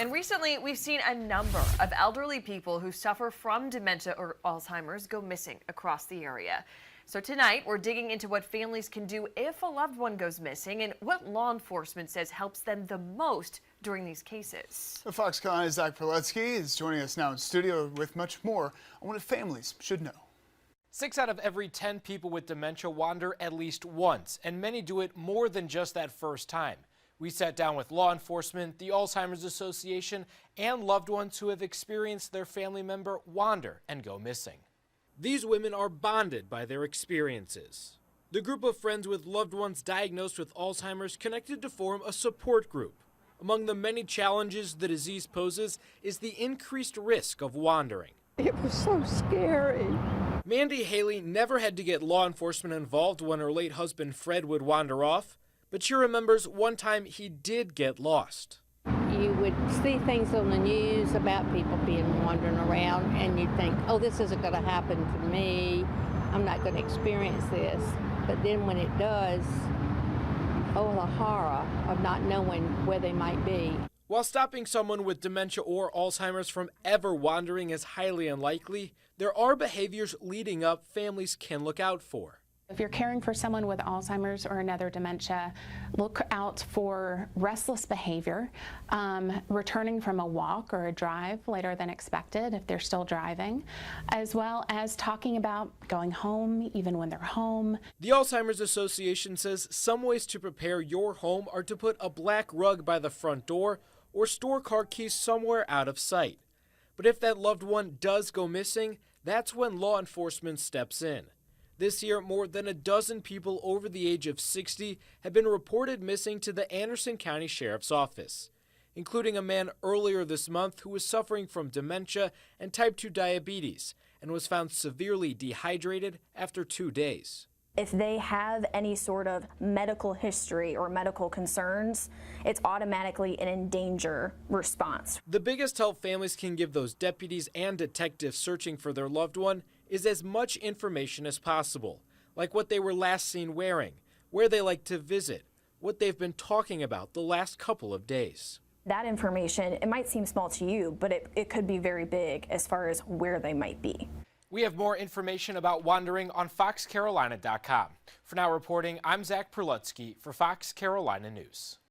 And recently, we've seen a number of elderly people who suffer from dementia or Alzheimer's go missing across the area. So tonight, we're digging into what families can do if a loved one goes missing and what law enforcement says helps them the most during these cases. The Fox Carolina's Zach Prelutsky is joining us now in studio with much more on what families should know. 6 out of every 10 people with dementia wander at least once, and many do it more than just that first time. We sat down with law enforcement, the Alzheimer's Association, and loved ones who have experienced their family member wander and go missing. These women are bonded by their experiences. The group of friends with loved ones diagnosed with Alzheimer's connected to form a support group. Among the many challenges the disease poses is the increased risk of wandering. It was so scary. Mandy Haley never had to get law enforcement involved when her late husband Fred would wander off, but she remembers one time he did get lost. You would see things on the news about people being wandering around, and you'd think, oh, this isn't going to happen to me. I'm not going to experience this. But then when it does, oh, the horror of not knowing where they might be. While stopping someone with dementia or Alzheimer's from ever wandering is highly unlikely, there are behaviors leading up families can look out for. If you're caring for someone with Alzheimer's or another dementia, look out for restless behavior, returning from a walk or a drive later than expected if they're still driving, as well as talking about going home even when they're home. The Alzheimer's Association says some ways to prepare your home are to put a black rug by the front door or store car keys somewhere out of sight. But if that loved one does go missing, that's when law enforcement steps in. This year, more than a dozen people over the age of 60 have been reported missing to the Anderson County Sheriff's Office, including a man earlier this month who was suffering from dementia and type 2 diabetes and was found severely dehydrated after 2 days. If they have any sort of medical history or medical concerns, it's automatically an in danger response. The biggest help families can give those deputies and detectives searching for their loved one is as much information as possible, like what they were last seen wearing, where they like to visit, what they've been talking about the last couple of days. That information, it might seem small to you, but it could be very big as far as where they might be. We have more information about wandering on foxcarolina.com. For now reporting, I'm Zach Prelutsky for Fox Carolina News.